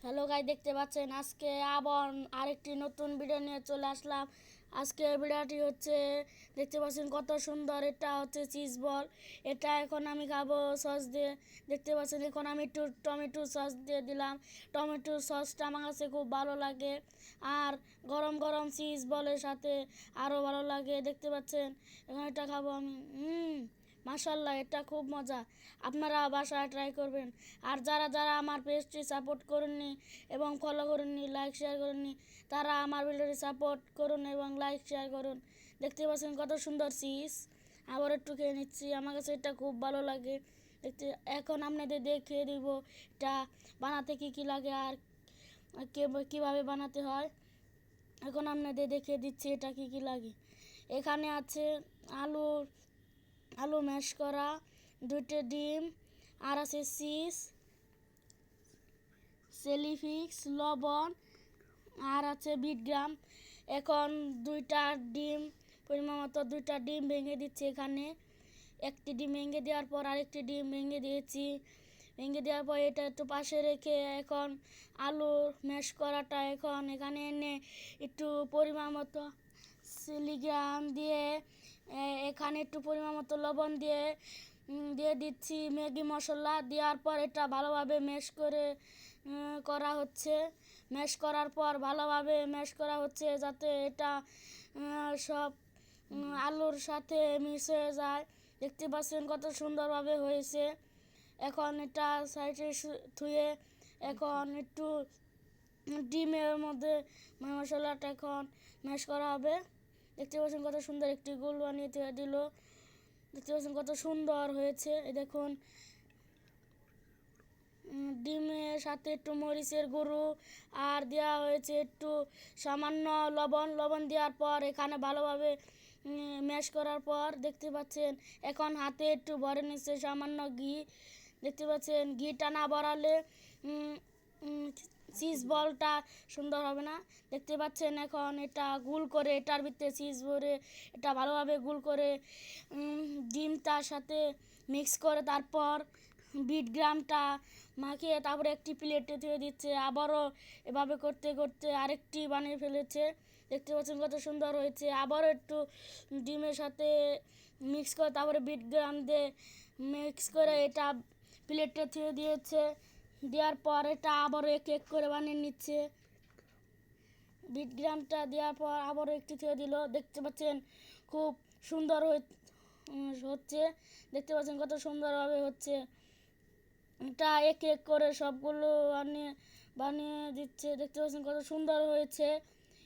Hello guy, দেখতে পাচ্ছেন আজকে আবার আরেকটি নতুন ভিডিও নিয়ে চলে আসলাম। আজকে ভিডিওটি হচ্ছে, দেখতে পাচ্ছেন কত সুন্দর, এটা হচ্ছে চিজ বল। এটা এখন আমি খাবো সস দিয়ে। দেখতে পাচ্ছেন এখন আমি একটু টমেটো সস দিয়ে দিলাম। টমেটো সসটা আমার কাছে খুব ভালো লাগে, আর গরম গরম চিজ বলের সাথে আরও ভালো লাগে। দেখতে পাচ্ছেন এখন এটা খাবো আমি। মাশাল্লাহ, এটা খুব মজা। আপনারা বাসায় ট্রাই করবেন। আর যারা যারা আমার পেজটি সাপোর্ট করেননি এবং ফলো করেননি, লাইক শেয়ার করেননি, তারা আমার ভিডিওটি সাপোর্ট করুন এবং লাইক শেয়ার করুন। দেখতে পাচ্ছেন কত সুন্দর চিজ। আবার একটু খেয়ে নিচ্ছি, আমার কাছে এটা খুব ভালো লাগে দেখতে। এখন আপনাদের দেখিয়ে দিব এটা বানাতে কী কী লাগে আর কীভাবে বানাতে হয়। এখন আপনাদের দেখিয়ে দিচ্ছি এটা কী কী লাগে। এখানে আছে আলু আলু ম্যাশ করা, দুটো ডিম, আর আছে চিজ, সেলিফিক্স, লবণ, আর আছে বিটগ্রাম। এখন দুইটা ডিম, পরিমাণ মতো দুইটা ডিম ভেঙে দিচ্ছি এখানে। একটি ডিম ভেঙে দেওয়ার পর আরেকটি ডিম ভেঙে দিয়েছি। ভেঙে দেওয়ার পর এটা একটু পাশে রেখে এখন আলুর ম্যাশ করাটা এখন এখানে এনে একটু পরিমাণ মতো সিলিগ্রাম দিয়ে, এখানে একটু পরিমাণ মতো লবণ দিয়ে দিয়ে দিচ্ছি ম্যাগি মশলা। দেওয়ার পর এটা ভালোভাবে ম্যাশ করে করা হচ্ছে। ম্যাশ করার পর ভালোভাবে ম্যাশ করা হচ্ছে যাতে এটা সব আলুর সাথে মিক্স হয়ে যায়। দেখতে পাচ্ছেন কত সুন্দরভাবে হয়েছে। এখন এটা সাইডে ধুয়ে এখন একটু ডিমের মধ্যে মশলাটা এখন ম্যাশ করা হবে। দেখতে পাচ্ছেন কত সুন্দর একটি গোল বানিয়ে দিল। দেখতে পাচ্ছেন কত সুন্দর হয়েছে। দেখুন, ডিমের সাথে একটু মরিচের গুঁড়ো আর দেওয়া হয়েছে একটু সামান্য লবণ দেওয়ার পর এখানে ভালোভাবে ম্যাশ করার পর দেখতে পাচ্ছেন এখন হাতে একটু ভরে নিচ্ছে সামান্য ঘি। দেখতে পাচ্ছেন ঘিটা না ভরালে চিজ বলটা সুন্দর হবে না। দেখতে পাচ্ছেন এখন এটা গুল করে, এটার ভিতরে চিজ ভরে এটা ভালোভাবে গুল করে ডিমটার সাথে মিক্স করে তারপর বিটগ্রামটা মাখিয়ে তারপরে একটি প্লেটে দিয়ে দিচ্ছে। আবারও এভাবে করতে করতে আরেকটি বানিয়ে ফেলেছে। দেখতে পাচ্ছেন কত সুন্দর হয়েছে। আবারও একটু ডিমের সাথে মিক্স করে তারপরে বিটগ্রাম দিয়ে মিক্স করে এটা প্লেটে দিয়ে দিয়েছে। দেওয়ার পর এটা আবারও এক এক করে বানিয়ে নিচ্ছে। বিটগ্রামটা দেওয়ার পর আবারও একটু ছেড়ে দিল। দেখতে পাচ্ছেন খুব সুন্দর হচ্ছে। দেখতে পাচ্ছেন কত সুন্দরভাবে হচ্ছে। এটা এক এক করে সবগুলো বানিয়ে বানিয়ে দিচ্ছে। দেখতে পাচ্ছেন কত সুন্দর হয়েছে।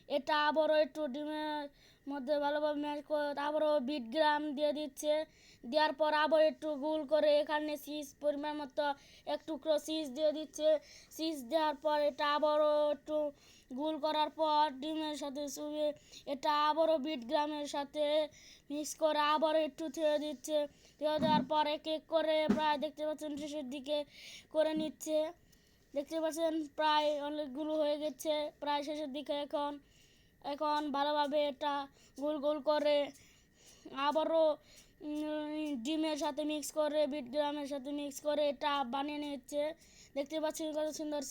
এটা আবারও একটু ডিমের মধ্যে ভালোভাবে ম্যাশ করে আবারও বিটগ্রাম দিয়ে দিচ্ছে। দেওয়ার পর আবার একটু গোল করে এখানে চিজ পরিমাণ মতো এক টুকরো চিজ দিয়ে দিচ্ছে। চিজ দেওয়ার পর এটা আবারও একটু গোল করার পর ডিমের সাথে চুবিয়ে এটা আবারও বিটগ্রামের সাথে মিক্স করে আবারও একটু ছেড়ে দিচ্ছে। ছেড়ে দেওয়ার পর এক এক করে প্রায় দেখতে পাচ্ছেন শেষের দিকে করে নিচ্ছে। দেখতে পাচ্ছেন প্রায় অনেকগুলো হয়ে গেছে, প্রায় শেষের দিকে। এখন এখন ভালোভাবে এটা গোল গোল করে আবারও ডিমের সাথে মিক্স করে বিটগ্রামের সাথে মিক্স করে এটা বানিয়ে নিচ্ছে। দেখতে পাচ্ছি কত সুন্দর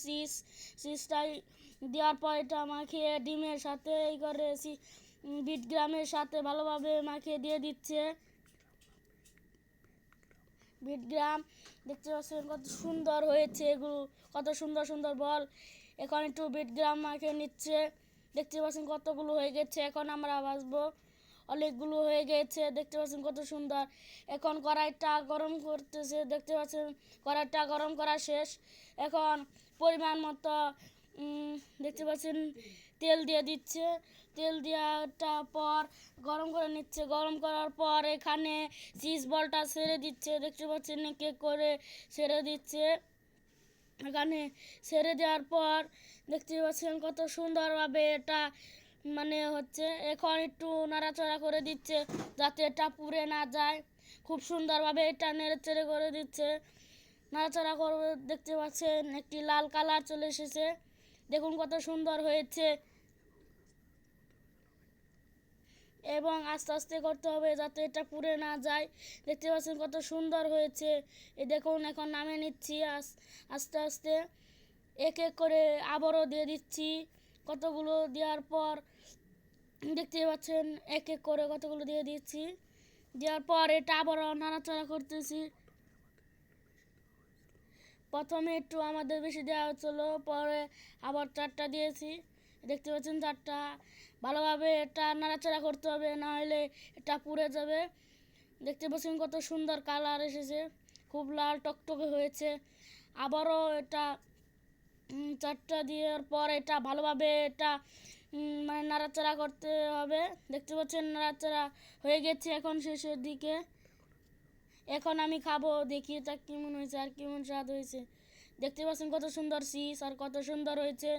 চিজটাই দেওয়ার পর এটা মাখিয়ে ডিমের সাথে এই করে বিটগ্রামের সাথে ভালোভাবে মাখিয়ে দিয়ে দিচ্ছে। বিটগ্রাম দেখতে পাচ্ছেন কত সুন্দর হয়েছে, এগুলো কত সুন্দর সুন্দর বল। এখন একটু বিটগ্রাম মাখিয়ে নিচ্ছে। দেখতে পাচ্ছেন কতগুলো হয়ে গেছে। এখন আমরা ভাজবো। অনেকগুলো হয়ে গেছে। দেখতে পাচ্ছেন কত সুন্দর। এখন কড়াইটা গরম করতেছে। দেখতে পাচ্ছেন কড়াইটা গরম করা শেষ। এখন পরিমাণ মতো দেখতে পাচ্ছেন তেল দিয়ে দিচ্ছে। তেল দেওয়াটা পর গরম করে নিচ্ছে। গরম করার পর এখানে চিজ বলটা ছেড়ে দিচ্ছে। দেখতে পাচ্ছেন কেক করে ছেড়ে দিচ্ছে। এখানে ছেড়ে দেওয়ার পর দেখতে পাচ্ছেন কত সুন্দরভাবে এটা মানে হচ্ছে। এখন একটু নাড়াচাড়া করে দিচ্ছে যাতে এটা পুড়ে না যায়। খুব সুন্দরভাবে এটা নেড়েচেড়ে করে দিচ্ছে। নাড়াচাড়া করে দেখতে পাচ্ছেন একটি লাল কালার চলে এসেছে। দেখুন কত সুন্দর হয়েছে। এবং আস্তে আস্তে করতে হবে যাতে এটা পুড়ে না যায়। দেখতে পাচ্ছেন কত সুন্দর হয়েছে। এই দেখুন এখন নামিয়ে নিচ্ছি আস্তে আস্তে। এক এক করে আবারও দিয়ে দিচ্ছি। কতগুলো দেওয়ার পর দেখতে পাচ্ছেন এক এক করে কতগুলো দিয়ে দিচ্ছি। দেওয়ার পর এটা আবারও নাড়াচাড়া করতেছি। প্রথমে একটু আমাদের বেশি দেওয়া হচ্ছিলো, পরে আবার 4টা দিয়েছি। দেখতে পাচ্ছেন 4টা। ভালোভাবে এটা নাড়াচাড়া করতে হবে, না হলে এটা পুড়ে যাবে। দেখতে পাচ্ছেন কত সুন্দর কালার এসেছে, খুব লাল টকটকে হয়েছে। আবারও এটা 4টা দেওয়ার পর এটা ভালোভাবে এটা মানে নাড়াচাড়া করতে হবে। দেখতে পাচ্ছেন নাড়াচাড়া হয়ে গেছে এখন শেষের দিকে। এখন আমি খাবো, দেখি এটা কেমন হয়েছে আর কেমন স্বাদ হয়েছে। দেখতে পাচ্ছেন কত সুন্দর চিজ আর কত সুন্দর হয়েছে।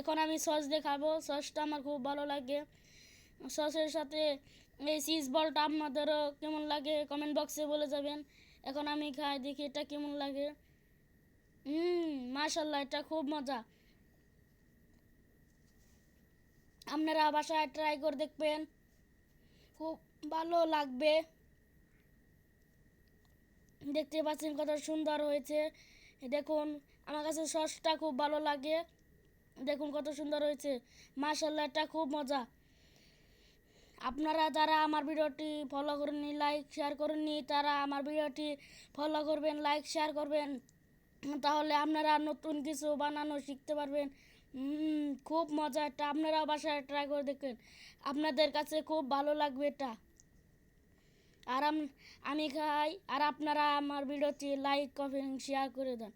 এখন আমি সস দিয়ে খাবো, সসটা আমার খুব ভালো লাগে। সসের সাথে এই চিজ বলটা আপনাদেরও কেমন লাগে কমেন্ট বক্সে বলে যাবেন। এখন আমি খাই, দেখি এটা কেমন লাগে। মাশাল্লাহ, এটা খুব মজা। আপনারা বাসায় ট্রাই করে দেখবেন, খুব ভালো লাগবে। দেখতে পাচ্ছেন কত সুন্দর হয়েছে। দেখুন, আমার কাছে সসটা খুব ভালো লাগে। দেখুন কত সুন্দর হয়েছে, মাশাল্লাহ, এটা খুব মজা। আপনারা যারা আমার ভিডিওটি ফলো করেননি, লাইক শেয়ার করেননি, তারা আমার ভিডিওটি ফলো করবেন, লাইক শেয়ার করবেন। তাহলে আপনারা নতুন কিছু বানানো শিখতে পারবেন। খুব মজা এটা, আপনারাও বাসায় ট্রাই করে দেখবেন, আপনাদের কাছে খুব ভালো লাগবে এটা। আর আমি খাই, আর আপনারা আমার ভিডিওটি লাইক কমেন্ট শেয়ার করে দেন।